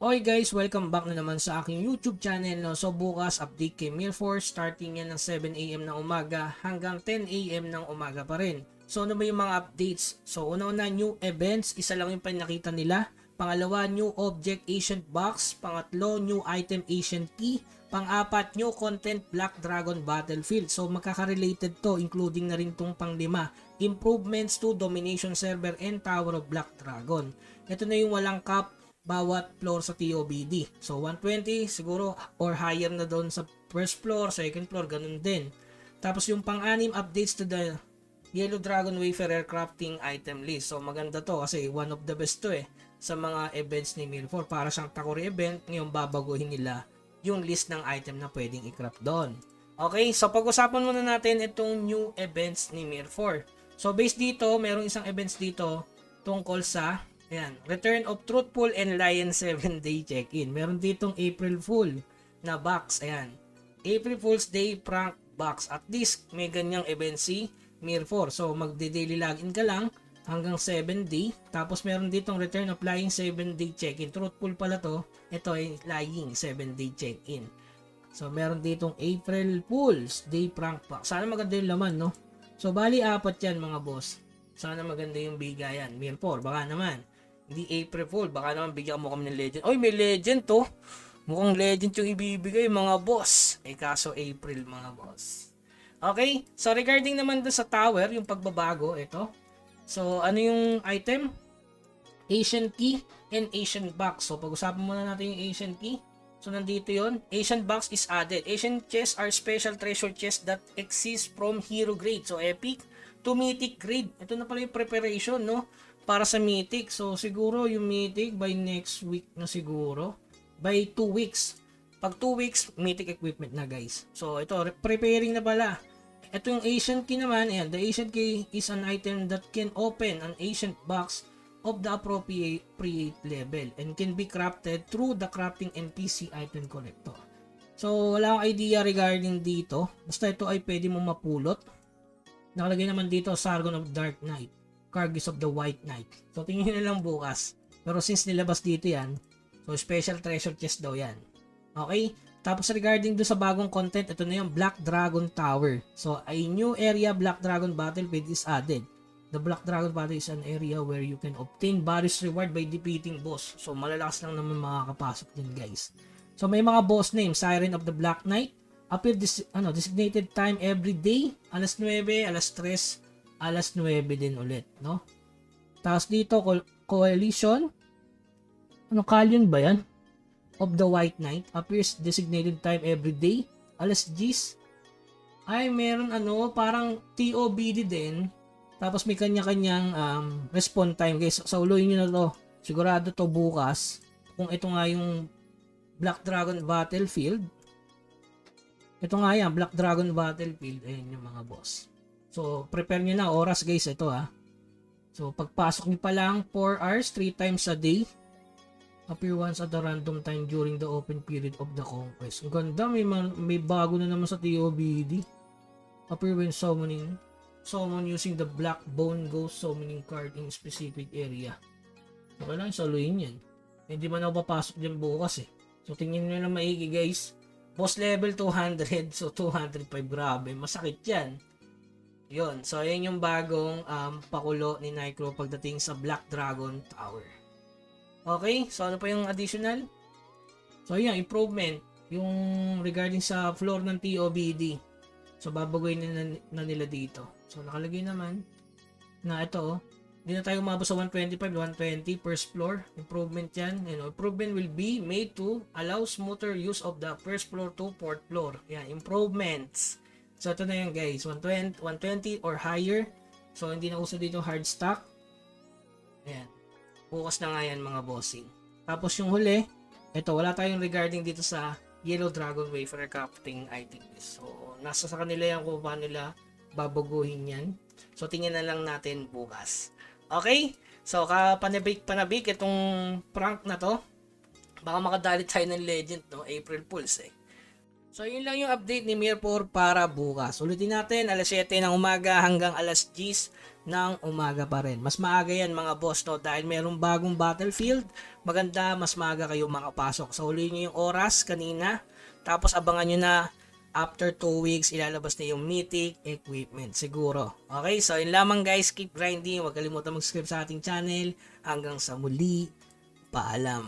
Okay guys, welcome back na naman sa aking YouTube channel. No? So bukas update kay Milford, starting yan ng 7 AM ng umaga hanggang 10 AM ng umaga pa rin. So ano ba yung mga updates? So una-una, new events, isa lang yung pinakita nila. Pangalawa, new object ancient box. Pangatlo, new item ancient key. Pang-apat, new content Black Dragon Battlefield. So magkaka-related to, including na rin tong pang-lima, improvements to domination server and Tower of Black Dragon. Ito na yung walang cap bawat floor sa TOBD. So 120 siguro or higher na doon sa first floor, second floor, ganun din. Tapos yung pang-anim, updates to the Yellow Dragon Wayfarer crafting item list. So maganda to kasi one of the best to sa mga events ni Milford. Para siyang Takori event, ngayon babaguhin nila yung list ng item na pwedeng i-craft doon. Okay, so pag-usapan muna natin itong new events ni Milford. So based dito, merong isang events dito tungkol sa Return of Truthful and Lion 7-day check-in. Meron ditong April Fool na box. April Fool's Day prank box. At least may ganyang event si Milford. So magde-daily login ka lang hanggang 7-day. Tapos meron ditong Return of Lying 7-day check-in. Truthful pala to. Ito ay Lying 7-day check-in. So meron ditong April Fool's Day prank box. Sana maganda yung laman, no? So bali apat yan mga boss. Sana maganda yung bigayan. Milford, baka naman. Hindi April Fool, baka naman bigyan mo kami ng legend. Oy, may legend to. Mukhang legend yung ibibigay mga boss. Kaso April mga boss. Okay, so regarding naman dun sa tower, yung pagbabago, ito. So ano yung item? Ancient Key and Ancient Box. So pag-usapan muna natin yung Ancient Key. So nandito yon. Ancient Box is added. Ancient chests are special treasure chests that exist from hero grade. So epic to mythic grade. Ito na pala yung preparation, no? Para sa mythic. So siguro yung mythic by next week na siguro. By 2 weeks. Pag 2 weeks, mythic equipment na guys. So ito, preparing na pala. Ito yung ancient key naman. Ayan, the ancient key is an item that can open an ancient box of the appropriate level and can be crafted through the crafting NPC item collector. So wala akong idea regarding dito. Basta ito ay pwede mo mapulot. Nakalagay naman dito, Sargon of Dark Knight, Cargis of the White Knight. So tingin na lang bukas. Pero since nilabas dito yan, so special treasure chest daw yan. Okay? Tapos regarding do sa bagong content, ito na yung Black Dragon Tower. So a new area Black Dragon Battlefield is added. The Black Dragon Battle is an area where you can obtain various reward by defeating boss. So malalakas lang naman makakapasok din guys. So may mga boss name, Siren of the Black Knight, appear designated time every day, alas 9, alas 3, alas 9 din ulit, no? Tapos dito, Coalition, Callion ba yan? Of the White Knight, appears designated time every day, alas 10. Ay, meron parang TOBD din. Tapos may kanya-kanyang respawn time guys. So uluin nyo na to. Sigurado to bukas. Kung ito nga yung Black Dragon Battlefield. Ito nga yan, Black Dragon Battlefield. Ayan yung mga boss. So, prepare nyo na oras guys. Ito So, pagpasok nyo pa lang 4 hours, 3 times a day. Appear once at a random time during the open period of the conquest. Ang ganda, may bago na naman sa TOBD. Appear when summoning. Summon using the Black Bone Ghost summoning card in specific area. So, kailangan saluhin yan. Hindi man ako papasok dyan bukas So, tingin nyo na maigi guys. Boss level 200, so 205, grabe, masakit yan. Yun, so ayan yung bagong pakulo ni Nycro pagdating sa Black Dragon Tower. Okay, so ano pa yung additional? So ayan, improvement, yung regarding sa floor ng TOBD. So babagoyin na nila dito. So nakalagay naman na ito, hindi na tayo umabot sa 125, 120 first floor. Improvement yan. Improvement will be made to allow smoother use of the first floor to fourth floor. Yan, improvements. So ito na yan guys, 120 or higher. So hindi na uso dito hard stock. Ayan. Bukas na nga yan mga bossing. Tapos yung huli, ito wala tayong regarding dito sa Yellow Dragon Wayfarer crafting item list. So nasa sa kanila yan kung paano nila babaguhin yan. So tingnan na lang natin bukas. Okay? So, panabik itong prank na to. Baka makadali tayo ng legend, no? April Fools, So yun lang yung update ni Mirror para bukas. Ulitin natin, alas 7 ng umaga hanggang alas 10 ng umaga pa rin. Mas maaga yan mga boss, no? Dahil merong bagong battlefield, maganda mas maaga kayo makapasok. So ulitin nyo yung oras kanina, tapos abangan nyo na after 2 weeks ilalabas na yung mythic equipment siguro. Okay, so yun lamang guys, keep grinding, huwag kalimutan mag-subscribe sa ating channel. Hanggang sa muli, paalam.